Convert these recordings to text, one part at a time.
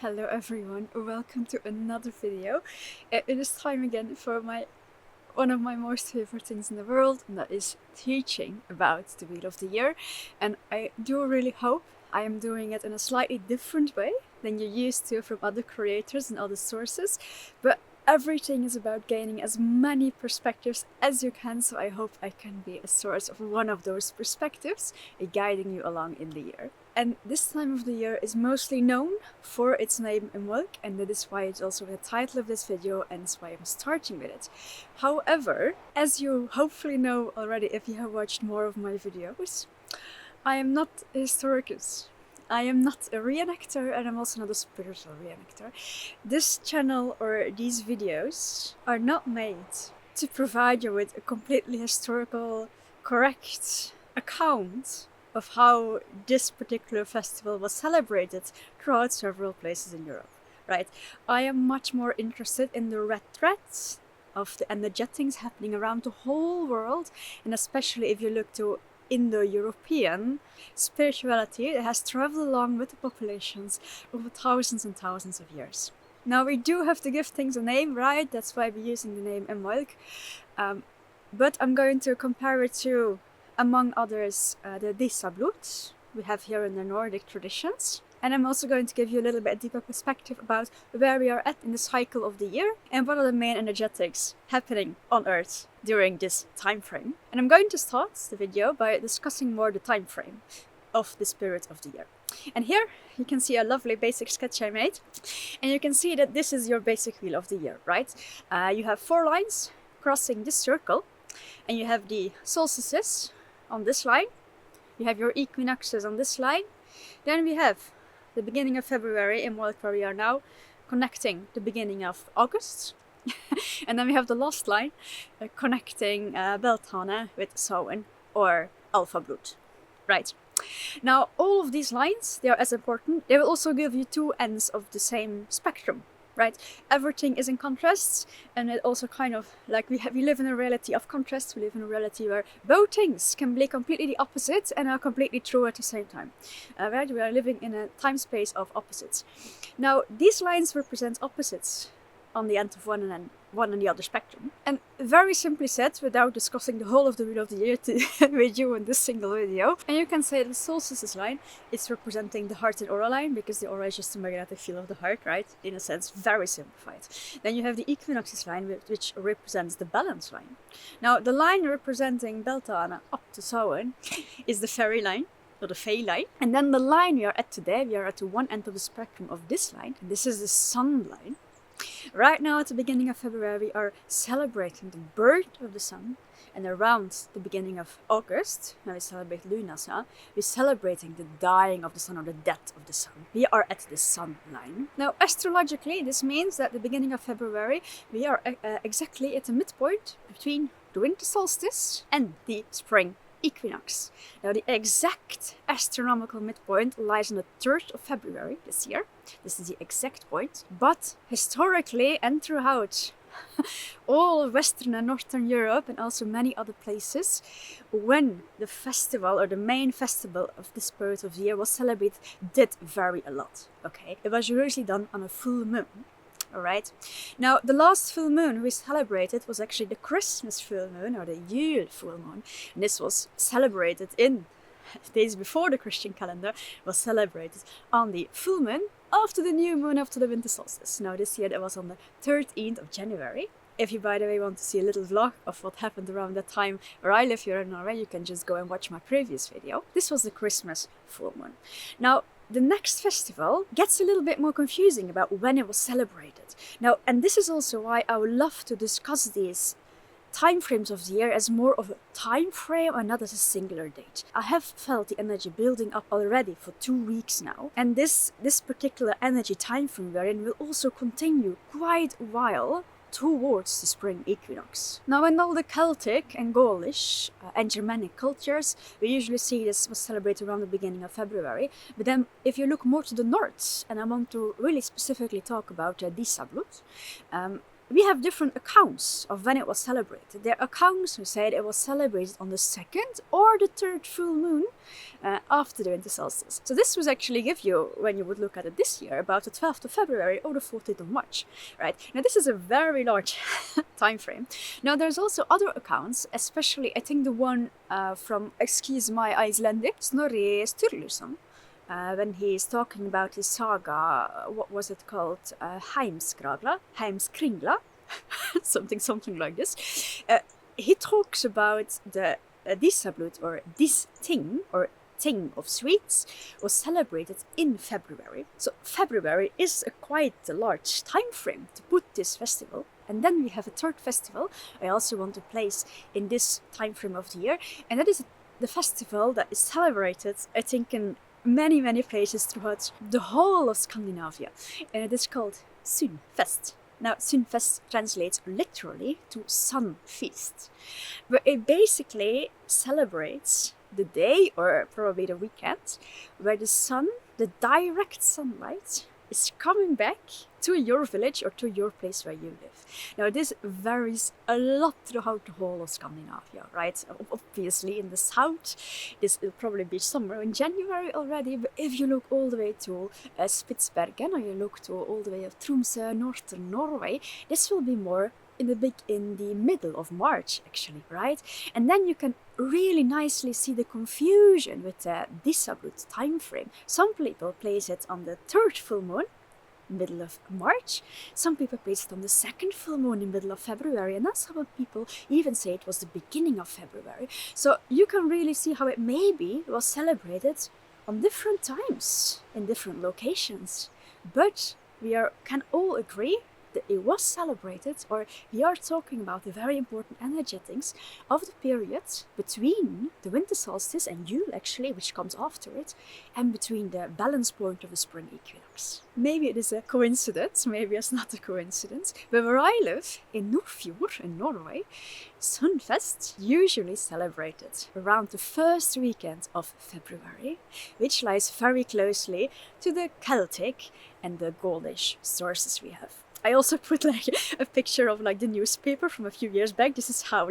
Hello everyone, welcome to another video. It is time again for one of my most favorite things in the world, and that is teaching about the Wheel of the Year. And I do really hope I am doing it in a slightly different way than you're used to from other creators and other sources, but everything is about gaining as many perspectives as you can, so I hope I can be a source of one of those perspectives, guiding you along in the year. And this time of the year is mostly known for its name Imbolc, and that is why it's also the title of this video, and it's why I'm starting with it. However, as you hopefully know already if you have watched more of my videos, I am not a historicus. I am not a reenactor, and I'm also not a spiritual reenactor. This channel or these videos are not made to provide you with a completely historical, correct account of how this particular festival was celebrated throughout several places in Europe, right? I am much more interested in the red threads of the energetics happening around the whole world, and especially if you look to Indo-European spirituality that has traveled along with the populations over thousands and thousands of years. Now we do have to give things a name, right? That's why we're using the name Imbolc. But I'm going to compare it to, among others, the Dísablót we have here in the Nordic traditions. And I'm also going to give you a little bit deeper perspective about where we are at in the cycle of the year and what are the main energetics happening on Earth during this time frame. And I'm going to start the video by discussing more the time frame of the spirit of the year. And here you can see a lovely basic sketch I made, and you can see that this is your basic wheel of the year, right? You have 4 lines crossing this circle, and you have the solstices on this line, you have your equinoxes on this line, then we have the beginning of February in where we are now, connecting the beginning of August, and then we have the last line connecting Beltane with Samhain or Álfablót, right? Now all of these lines, they are as important. They will also give you 2 ends of the same spectrum, right? Everything is in contrasts, and it also kind of like we live in a reality of contrasts. We live in a reality where both things can be completely the opposite and are completely true at the same time, right? We are living in a time space of opposites. Now these lines represent opposites on the end of one and the other spectrum. And very simply said, without discussing the whole of the Wheel of the Year with you in this single video, and you can say the solstices line is representing the heart and aura line, because the aura is just the magnetic field of the heart, right? In a sense, very simplified. Then you have the equinoxes line, which represents the balance line. Now the line representing Beltane up to Samhain is the fairy line, or the Fey line. And then the line we are at today, we are at the one end of the spectrum of this line, and this is the sun line. Right now at the beginning of February we are celebrating the birth of the sun, and around the beginning of August, when we celebrate Lucia, we're celebrating the dying of the sun or the death of the sun. We are at the sun line. Now astrologically this means that the beginning of February we are exactly at the midpoint between the Winter Solstice and the Spring Equinox. Now the exact astronomical midpoint lies on the 3rd of February this year. This is the exact point, but historically and throughout all of Western and Northern Europe and also many other places, when the festival or the main festival of the spirit of the year was celebrated, did vary a lot, okay? It was usually done on a full moon. Alright, now the last full moon we celebrated was actually the Christmas full moon, or the Yule full moon, and this was celebrated in days before the Christian calendar, was celebrated on the full moon after the new moon after the winter solstice. Now this year that was on the 13th of January. If you, by the way, want to see a little vlog of what happened around that time where I live here in Norway, you can just go and watch my previous video. This was the Christmas full moon. Now the next festival gets a little bit more confusing about when it was celebrated. Now, and this is also why I would love to discuss these time frames of the year as more of a time frame and not as a singular date. I have felt the energy building up already for 2 weeks now, and this particular energy time frame we're in will also continue quite a while towards the spring equinox. Now in all the Celtic and Gaulish and Germanic cultures, we usually see this was celebrated around the beginning of February, but then if you look more to the north, and I want to really specifically talk about Dísablót, we have different accounts of when it was celebrated. There are accounts who say it was celebrated on the 2nd or the 3rd full moon after the winter solstice. So this was actually give you, when you would look at it this year, about the 12th of February or the 14th of March, right? Now this is a very large time frame. Now there's also other accounts, especially I think the one from, excuse my Icelandic, Snorri Sturluson, when he is talking about his saga, what was it called? Heimskringla, something like this. He talks about the Dísablót, or this thing, or thing of sweets, was celebrated in February. So February is quite a large time frame to put this festival. And then we have a 3rd festival I also want to place in this time frame of the year, and that is the festival that is celebrated, I think, in many places throughout the whole of Scandinavia, and it is called Solfest. Now, Solfest translates literally to sun feast, but it basically celebrates the day, or probably the weekend, where the sun, the direct sunlight, is coming back to your village or to your place where you live. Now this varies a lot throughout the whole of Scandinavia, right? Obviously in the south this will probably be summer in January already, but if you look all the way to Spitsbergen, or you look to all the way of Tromsø, northern Norway, this will be more in the middle of March actually, right? And then you can really nicely see the confusion with the Dísablót time frame. Some people place it on the 3rd full moon, middle of March. Some people place it on the 2nd full moon in middle of February, and then some people even say it was the beginning of February. So you can really see how it maybe was celebrated on different times in different locations. But we can all agree that it was celebrated, or we are talking about the very important energetics of the period between the winter solstice and Yule actually, which comes after it, and between the balance point of the spring equinox. Maybe it is a coincidence, maybe it's not a coincidence, but where I live, in Nordfjord in Norway, Solfest usually celebrated around the 1st weekend of February, which lies very closely to the Celtic and the Gaulish sources we have. I also put like a picture of like the newspaper from a few years back. This is how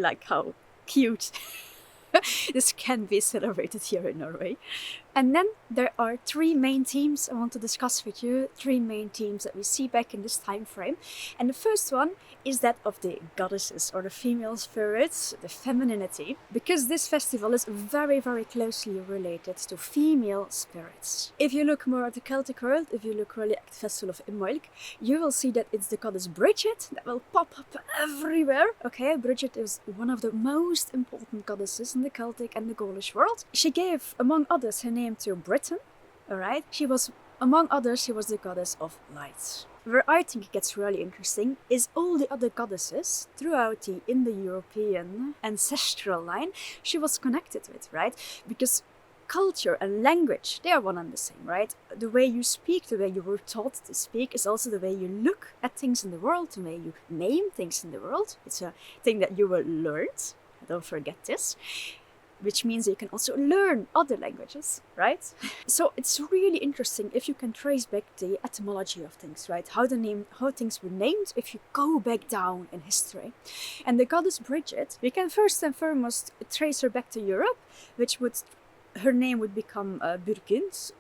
cute this can be celebrated here in Norway. And then there are 3 main themes I want to discuss with you, 3 main themes that we see back in this time frame. And the first one is that of the goddesses, or the female spirits, the femininity, because this festival is very closely related to female spirits. If you look more at the Celtic world, if you look really at the festival of Imbolc, you will see that it's the goddess Bridget that will pop up everywhere. Okay, Bridget is one of the most important goddesses in the Celtic and the Gaulish world. She gave, among others, her name to Britain, alright? She was, among others, she was the goddess of light. Where I think it gets really interesting is all the other goddesses throughout the Indo-European ancestral line she was connected with, right? Because culture and language, they are one and the same, right? The way you speak, the way you were taught to speak, is also the way you look at things in the world, the way you name things in the world. It's a thing that you will learn, don't forget this. Which means you can also learn other languages, right? So it's really interesting if you can trace back the etymology of things, right? How things were named if you go back down in history. And the goddess Bridget, we can first and foremost trace her back to Europe, her name would become Burgund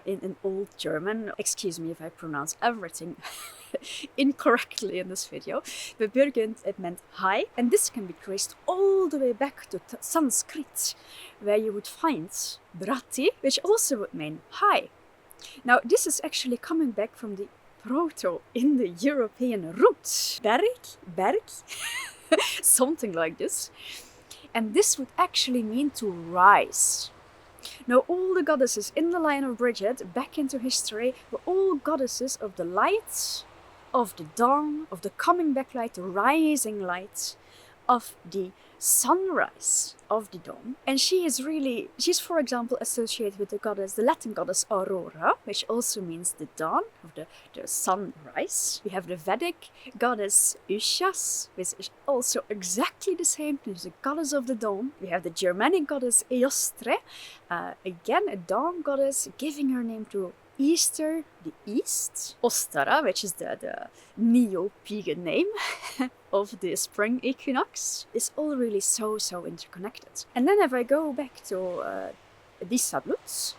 in Old German. Excuse me if I pronounce everything incorrectly in this video, but Burgund, it meant high, and this can be traced all the way back to Sanskrit, where you would find Brati, which also would mean high. Now this is actually coming back from the Proto-Indo-European root, berg, something like this, and this would actually mean to rise. Now all the goddesses in the line of Bridget back into history were all goddesses of the light, of the dawn, of the coming back light, the rising light, of the sunrise of the dawn. And she's for example associated with the Latin goddess Aurora, which also means the dawn, of the sunrise. We have the Vedic goddess Ushas, which is also exactly the same, she's the goddess of the dawn. We have the Germanic goddess Eostre, again a dawn goddess, giving her name to Easter, the East, Ostara, which is the neo-pagan name of the Spring Equinox, is all really so interconnected. And then if I go back to Dísablót,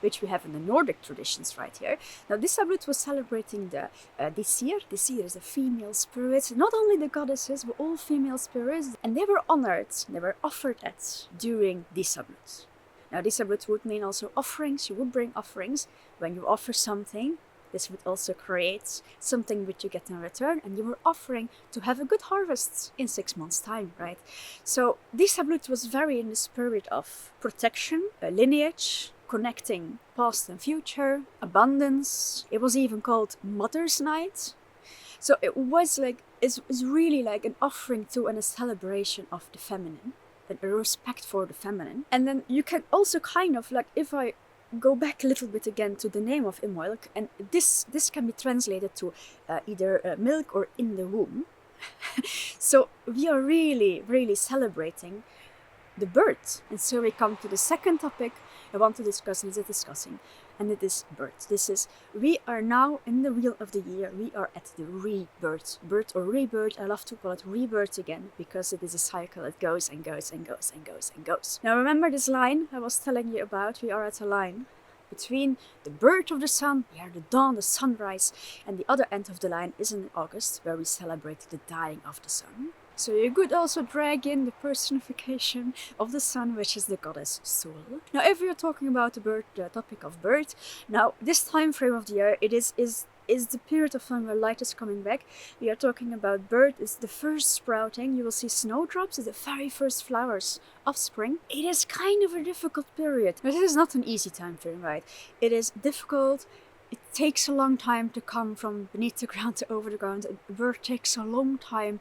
which we have in the Nordic traditions right here. Now, Disablot was celebrating the Disir. Disir is a female spirit, not only the goddesses, but all female spirits, and they were honored, they were offered at during Disablot. Now, Disablot would mean also offerings. You would bring offerings. When you offer something, this would also create something which you get in return, and you were offering to have a good harvest in 6 months' time, right? So, Disablot was very in the spirit of protection, lineage, connecting past and future, abundance. It was even called Mother's Night. So it was like, it's really like an offering to and a celebration of the feminine, and a respect for the feminine. And then you can also kind of like, if I go back a little bit again to the name of Imbolc, and this can be translated to either milk or in the womb. So we are really celebrating the birth. And so we come to the second topic I want to discuss, and it is birth. This is, we are now in the wheel of the year, we are at the rebirth. Birth or rebirth, I love to call it rebirth again, because it is a cycle that goes and goes and goes and goes and goes. Now remember this line I was telling you about? We are at a line between the birth of the sun, we are the dawn, the sunrise, and the other end of the line is in August, where we celebrate the dying of the sun. So you could also drag in the personification of the sun, which is the goddess Sol. Now, if we are talking about the topic of birth, now this time frame of the year, it is the period of time where light is coming back. We are talking about birth. It's the first sprouting. You will see snowdrops as the very first flowers of spring. It is kind of a difficult period. But it is not an easy time frame, right? It is difficult. It takes a long time to come from beneath the ground to over the ground. Birth takes a long time.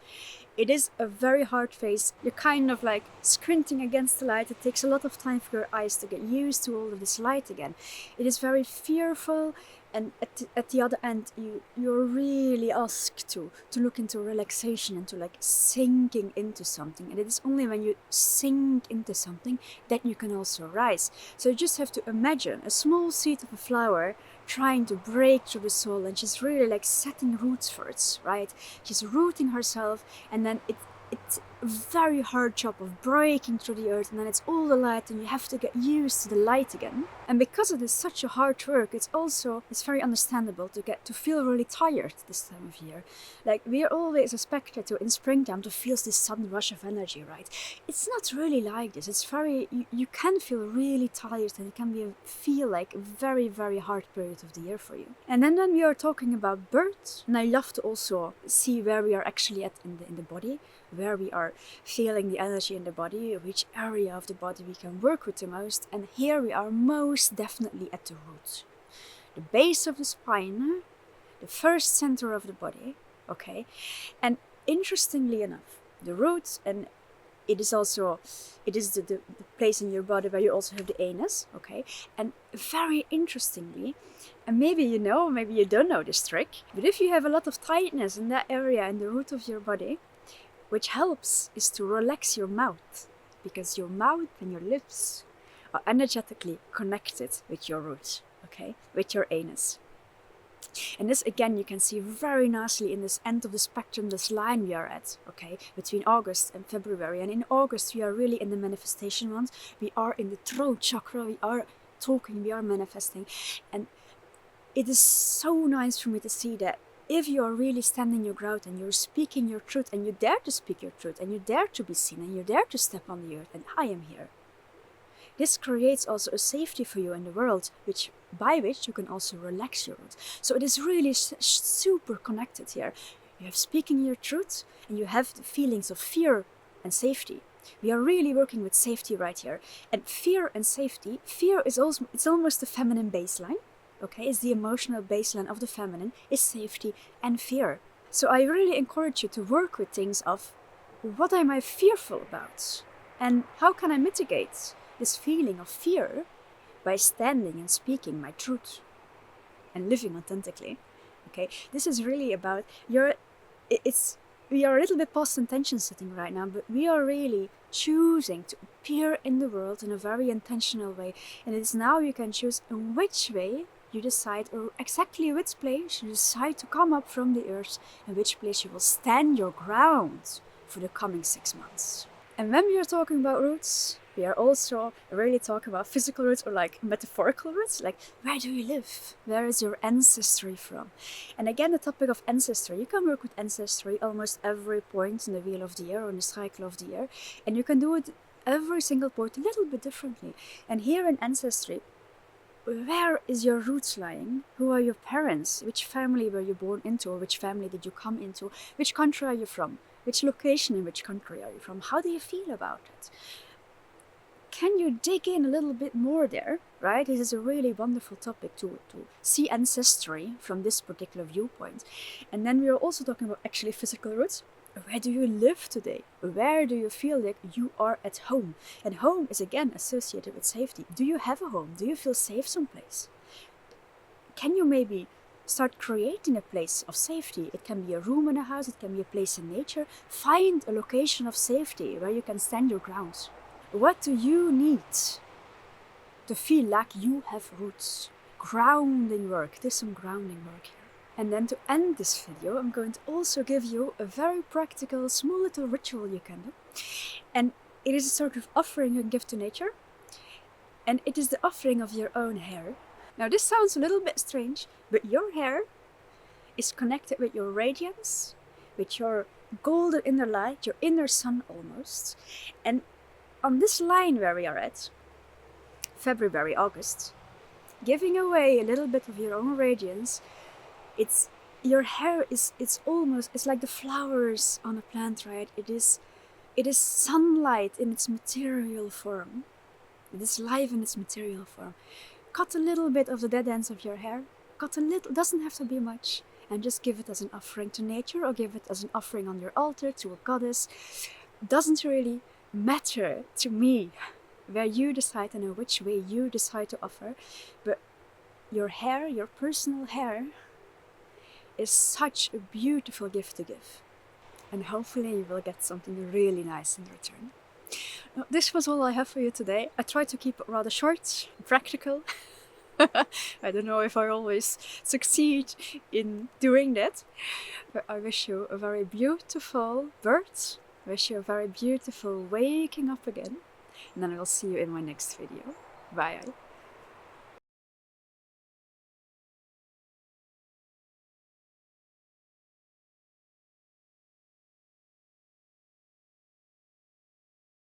It is a very hard phase. You're kind of like squinting against the light. It takes a lot of time for your eyes to get used to all of this light again. It is very fearful, and at the other end, you're really asked to look into relaxation and to like sinking into something. And it is only when you sink into something that you can also rise. So you just have to imagine a small seed of a flower trying to break through the soil, and she's really like setting roots first, right? She's rooting herself, and then it's a very hard job of breaking through the earth, and then it's all the light, and you have to get used to the light again. And because it is such a hard work, it's very understandable to feel really tired this time of year. Like, we are always expected to, in springtime, to feel this sudden rush of energy, right? It's not really like this. It's you can feel really tired, and it can feel like a very hard period of the year for you. And then when we are talking about birth, and I love to also see where we are actually at in the body, where we are feeling the energy in the body, which area of the body we can work with the most. And here we are most definitely at the root, the base of the spine, the first center of the body, okay? And interestingly enough, the root, and it is the place in your body where you also have the anus, okay? And very interestingly, and maybe you know, maybe you don't know this trick, but if you have a lot of tightness in that area, in the root of your body, which helps is to relax your mouth, because your mouth and your lips are energetically connected with your root, okay, with your anus. And this again you can see very nicely in this end of the spectrum, this line we are at, okay, between August and February. And in August we are really in the manifestation month. We are in the throat chakra, we are talking, we are manifesting. And it is so nice for me to see that if you are really standing your ground and you're speaking your truth, and you dare to speak your truth, and you dare to be seen, and you dare to step on the earth, and I am here. This creates also a safety for you in the world, by which you can also relax your root. So it is really super connected here. You have speaking your truth, and you have the feelings of fear and safety. We are really working with safety right here. And fear and safety, fear is also, it's almost the feminine baseline. Okay, it's the emotional baseline of the feminine, is safety and fear. So I really encourage you to work with things of, what am I fearful about? And how can I mitigate this feeling of fear by standing and speaking my truth and living authentically? Okay, this is really about we are a little bit past intention setting right now, but we are really choosing to appear in the world in a very intentional way. And it is now you can choose in which way you decide exactly which place you decide to come up from the earth and which place you will stand your ground for the coming 6 months. And when we are talking about roots, we are also really talking about physical roots or like metaphorical roots, like where do you live? Where is your ancestry from? And again, the topic of ancestry, you can work with ancestry almost every point in the wheel of the year or in the cycle of the year, and you can do it every single point a little bit differently. And here in ancestry, where is your roots lying? Who are your parents? Which family were you born into, or which family did you come into? Which country are you from? Which location in which country are you from? How do you feel about it? Can you dig in a little bit more there, right? This is a really wonderful topic to see ancestry from this particular viewpoint. And then we are also talking about actually physical roots. Where do you live today? Where do you feel like you are at home? And home is again associated with safety. Do you have a home? Do you feel safe someplace? Can you maybe start creating a place of safety? It can be a room in a house, it can be a place in nature. Find a location of safety where you can stand your ground. What do you need to feel like you have roots? Grounding work. There's some grounding work here. And then to end this video, I'm going to also give you a very practical, small little ritual you can do. And it is a sort of offering you can give to nature. And it is the offering of your own hair. Now this sounds a little bit strange, but your hair is connected with your radiance, with your golden inner light, your inner sun almost. And on this line where we are at, February, August, giving away a little bit of your own radiance, your hair is it's like the flowers on a plant, right? It is sunlight in its material form. It is life in its material form. Cut a little bit of the dead ends of your hair. Cut a little, doesn't have to be much, and just give it as an offering to nature, or give it as an offering on your altar to a goddess. Doesn't really matter to me where you decide and in which way you decide to offer, but your hair, your personal hair, is such a beautiful gift to give, and hopefully you will get something really nice in return. Now, this was all I have for you today. I tried to keep it rather short, practical. I don't know if I always succeed in doing that, but I wish you a very beautiful birth. I wish you a very beautiful waking up again, and then I will see you in my next video. Bye.